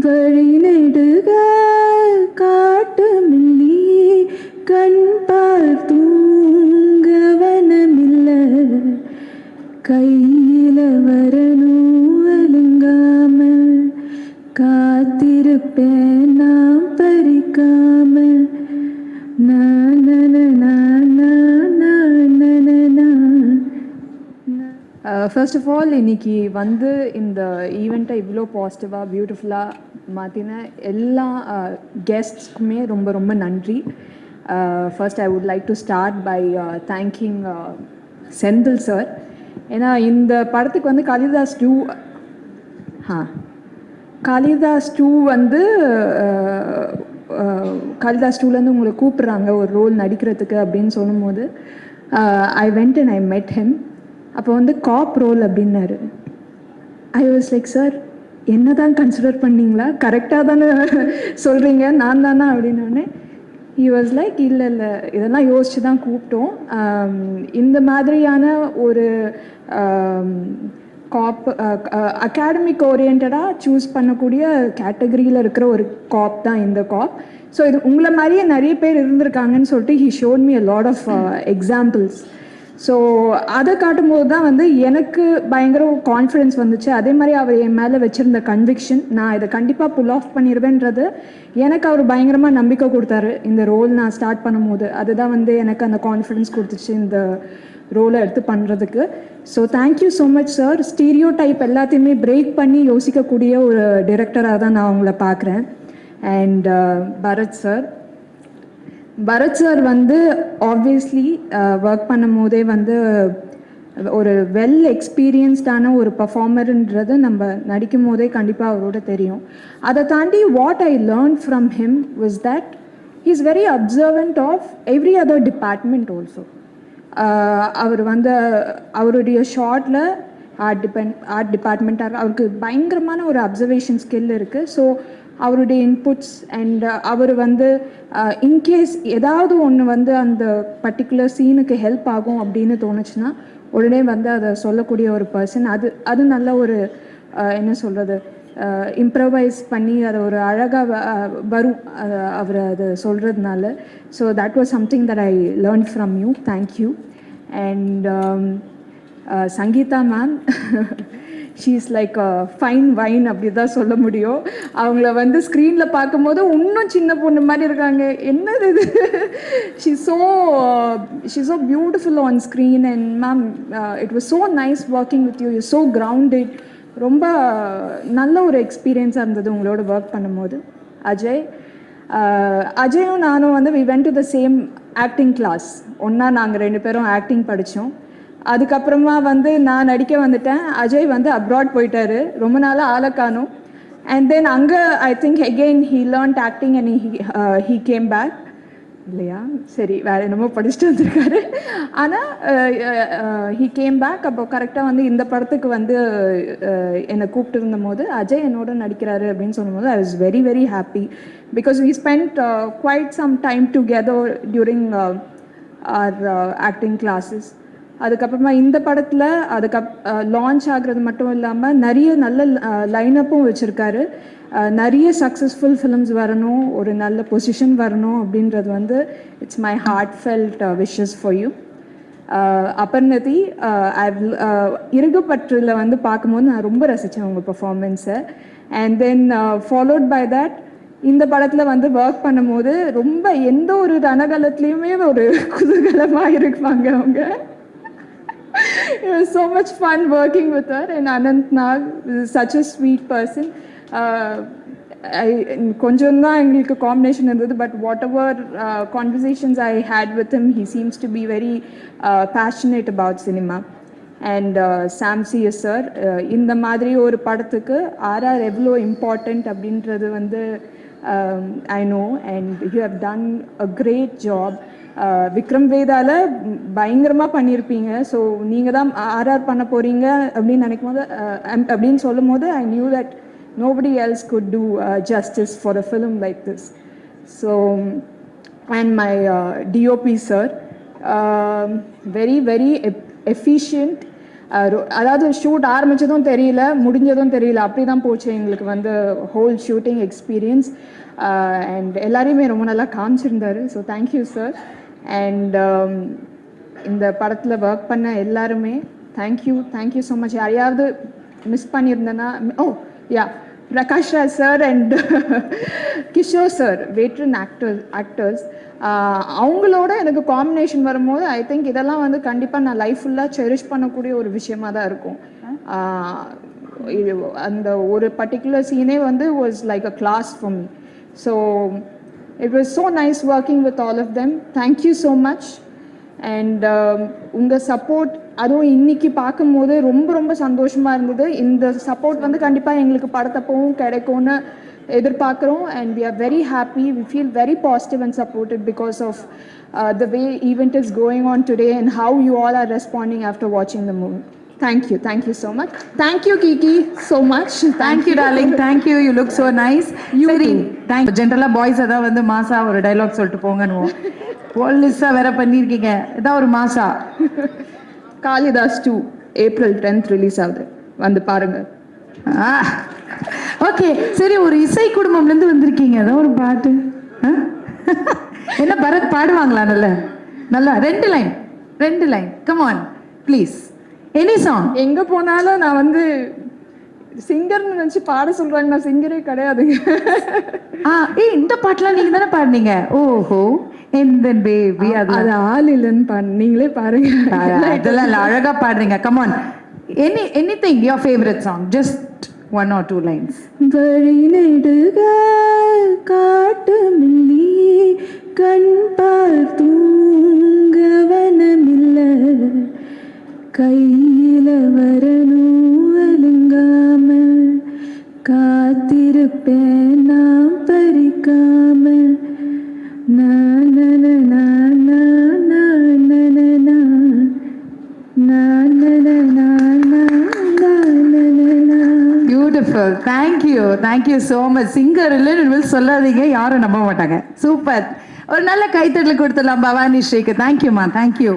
வழி நெடுக காட்டு மில்லி கண் பால் தூங்கவனமில்ல கையில வரணும் அலுங்காம காத்திருப்பேன் நாம் பறிக்காம ஃபர்ஸ்ட் ஆஃப் ஆல் இன்னைக்கு வந்து இந்த ஈவெண்ட்டை இவ்வளோ பாசிட்டிவாக பியூட்டிஃபுல்லாக மாற்றின எல்லா கெஸ்ட்ஸ்க்குமே ரொம்ப ரொம்ப நன்றி. First I would like to start by thanking Senthil sir. ஏன்னா இந்த படத்துக்கு வந்து காளிதாஸ் 2 வந்து காளிதாஸ் 2லேருந்து உங்களை கூப்பிட்றாங்க ஒரு ரோல் நடிக்கிறதுக்கு அப்படின்னு சொல்லும்போது ஐ வெண்ட் அண்ட் ஐ மெட் ஹிம். அப்போ வந்து காப் ரோல் அப்படின்னாரு. ஐ வாஸ் லைக் சார் என்ன தான் கன்சிடர் பண்ணிங்களா, கரெக்டாக தானே சொல்கிறீங்க, நான் தானே அப்படின்னோடனே ஹி வாஸ் லைக் இல்லை இல்லை இதெல்லாம் யோசித்து தான் கூப்பிட்டோம். இந்த மாதிரியான ஒரு காப் அகாடமிக் ஓரியன்டாக சூஸ் பண்ணக்கூடிய கேட்டகரியில் இருக்கிற ஒரு காப் தான் இந்த காப். ஸோ இது உங்களை மாதிரியே நிறைய பேர் இருந்திருக்காங்கன்னு சொல்லிட்டு he showed me a lot of examples. So அதை காட்டும்போது தான் வந்து எனக்கு பயங்கர கான்ஃபிடென்ஸ் வந்துச்சு. அதே மாதிரி அவர் என் மேலே வச்சுருந்த கன்விக்ஷன், நான் இதை கண்டிப்பாக புல் ஆஃப் பண்ணிடுவேன்றது எனக்கு அவர் பயங்கரமாக நம்பிக்கை கொடுத்தாரு. இந்த ரோல் நான் ஸ்டார்ட் பண்ணும்போது அதுதான் வந்து எனக்கு அந்த கான்ஃபிடென்ஸ் கொடுத்துச்சு இந்த ரோலை எடுத்து பண்ணுறதுக்கு. So thank you so much sir. Stereo type எல்லாத்தையுமே பிரேக் பண்ணி யோசிக்கக்கூடிய ஒரு டிரெக்டராக தான் நான் அவங்கள பார்க்குறேன். அண்ட் பரத் சார் வந்து ஆப்வியஸ்லி ஒர்க் பண்ணும் போதே வந்து ஒரு வெல் எக்ஸ்பீரியன்ஸ்டான ஒரு பர்ஃபார்மருன்றது நம்ம நடிக்கும் போதே கண்டிப்பாக அவரோட தெரியும். அதை தாண்டி what I learn from him was that he is very observant of every other department also. அவர் வந்து அவருடைய ஷார்ட்டில் ஆர்ட் டிபார்ட்மெண்ட்டாக அவருக்கு பயங்கரமான ஒரு அப்சர்வேஷன் ஸ்கில் இருக்குது. ஸோ அவருடைய இன்புட்ஸ் அண்ட் அவர் வந்து இன்கேஸ் ஏதாவது ஒன்று வந்து அந்த பர்டிகுலர் சீனுக்கு ஹெல்ப் ஆகும் அப்படின்னு தோணுச்சுன்னா உடனே வந்து அதை சொல்லக்கூடிய ஒரு பர்சன். அது நல்ல ஒரு என்ன சொல்கிறது, இம்ப்ரவைஸ் பண்ணி அதை ஒரு அழகாக வரும் அவர் அதை சொல்கிறதுனால. So that was something that I learn from you. Thank you. And Sangeetha ma'am, she is like fine wine அப்படி தான் சொல்ல முடியும். அவங்கள வந்து ஸ்க்ரீனில் பார்க்கும்போது இன்னும் சின்ன பொண்ணு மாதிரி இருக்காங்க. என்னது இது, she so beautiful on screen. And ma'am it was so nice working with you. You so grounded. ரொம்ப நல்ல ஒரு எக்ஸ்பீரியன்ஸாக இருந்தது உங்களோட ஒர்க் பண்ணும்போது. அஜயும் நானும் வந்து we went to the same acting class. ஒன்றா நாங்கள் 2 பேரும் ஆக்டிங் படித்தோம். அதுக்கப்புறமா வந்து நான் நடிக்க வந்துட்டேன். அஜய் வந்து அப்ராட் போயிட்டாரு, ரொம்ப நாளாக ஆளை காணும். அண்ட் தென் அங்கே I think again he learned acting and he came back. இல்லையா, சரி வேறு என்னமோ படிச்சுட்டு வந்திருக்காரு. ஆனால் ஹீ கேம் பேக். அப்போ கரெக்டாக வந்து இந்த படத்துக்கு வந்து என்னை கூப்பிட்டு இருந்தபோது அஜய் என்னோட நடிக்கிறாரு அப்படின்னு சொல்லும்போது I was very very happy because we spend quite some time together during our acting classes. அதுக்கப்புறமா இந்த படத்தில் லான்ச் ஆகிறது மட்டும் இல்லாமல் நிறைய நல்ல லைனப்பும் வச்சுருக்காரு. நிறைய சக்ஸஸ்ஃபுல் ஃபிலிம்ஸ் வரணும், ஒரு நல்ல பொசிஷன் வரணும் அப்படின்றது வந்து இட்ஸ் மை ஹார்ட் ஃபெல்ட் விஷஸ் ஃபார் யூ. அபர்ணதி, இருகப்பற்றில் வந்து பார்க்கும்போது நான் ரொம்ப ரசித்தேன் உங்கள் பர்ஃபார்மன்ஸை. And then followed by that இந்த படத்தில் வந்து ஒர்க் பண்ணும்போது ரொம்ப எந்த ஒரு ரணகலத்துலேயுமே ஒரு குதூகலமாக இருப்பாங்க அவங்க. It was so much fun working with her. And Anant Nag is such a sweet person. கொஞ்சம் தான் எங்களுக்கு காம்பினேஷன் இருந்தது, but whatever conversations I had with him, he seems to be very passionate about cinema. And Sam CS sir, இந்த மாதிரி ஒரு படத்துக்கு RR எவ்வளோ important அப்படின்றது வந்து I know, and you have done a great job. Vikram வேதாவில் பயங்கரமாக பண்ணியிருப்பீங்க. ஸோ நீங்கள் தான் ஆர்ஆர் பண்ண போகிறீங்க அப்படின்னு நினைக்கும் போது அப்படின்னு சொல்லும் போது I knew that nobody else could do justice for a film like this. So, and my DOP sir, very very efficient. அதாவது ஷூட் ஆரம்பித்ததும் தெரியல, முடிஞ்சதும் தெரியல, அப்படி தான் போச்சு எங்களுக்கு வந்து ஹோல் ஷூட்டிங் எக்ஸ்பீரியன்ஸ். அண்ட் எல்லாரையுமே ரொம்ப நல்லா காமிச்சிருந்தாரு. So thank you sir. அண்ட் இந்த படத்தில் ஒர்க் பண்ண எல்லாருமே தேங்க்யூ ஸோ மச். யாரையாவது மிஸ் பண்ணியிருந்தேன்னா, yeah, Prakash Raj sir and Kishore sir, veteran actors, அவங்களோட எனக்கு காம்பினேஷன் வரும்போது ஐ திங்க் இதெல்லாம் வந்து கண்டிப்பாக நான் லைஃப் ஃபுல்லாக செரிஷ் பண்ணக்கூடிய ஒரு விஷயமாக தான் இருக்கும். அந்த ஒரு பர்டிகுலர் சீனே வந்து was like a class for me. So it was so nice working with all of them. Thank you so much. And உங்கள் சப்போர்ட், அதுவும் இன்னைக்கு பார்க்கும்போது ரொம்ப ரொம்ப சந்தோஷமாக இருந்தது. இந்த சப்போர்ட் வந்து கண்டிப்பாக எங்களுக்கு படத்தப்பவும் கிடைக்கும்னு எதிர்பார்க்குறோம். And we are very happy, we feel very positive and supported because of the way event is going on today and how you all are responding after வாட்சிங் the movie. Thank you so much. Thank you Kiki so much. Thank you darling, thank you, you look so nice. Seri, thank you. Generally boys adha vandu maasa ஒரு dialogue சொல்லிட்டு போங்கன்னு போலீஸா வேற பண்ணிருக்கீங்க, இதா ஒரு மாசா. காளிதாஸ் 2 April 10th ரிலீஸ் ஆகுது, வந்து பாருங்க. ஓகே சரி, ஒரு இசை குடும்பம்ல இருந்து வந்திருக்கீங்க, அதான் ஒரு பாட்டு. என்ன பரத் பாடுவாங்களா? நல்லா ரெண்டு line come on please. Any song. எங்க போனாலும் நான் வந்து சிங்கர்னு நினைச்சு பாட சொல்றாங்க, நான் சிங்கரே கிடையாதுங்க. இந்த பாட்டுலாம் நீங்க தானே பாடுனீங்க? ஓஹோ, எந்த பேபி அது ஆள் இல்லைன்னு நீங்களே பாருங்க. அதெல்லாம் அழகா பாடுறீங்க. Come on, anything your favourite song, just 1 or 2 lines. வழி நெடுக காட்டு மில்லி கண் பால் தூங்க வனமில்லை, கையில வரணும் அலுங்காம, காத்திருப்பேன் நான் பறிக்காம, beautiful. Thank you so much. Singer இல்லைன்னு சொல்லாதீங்க, யாரும் நம்ப மாட்டாங்க. சூப்பர். ஒரு நல்ல கைத்தட்டல் கொடுத்துடலாம் பவானி ஸ்ரீக்கு. தேங்க்யூமா, தேங்க்யூ.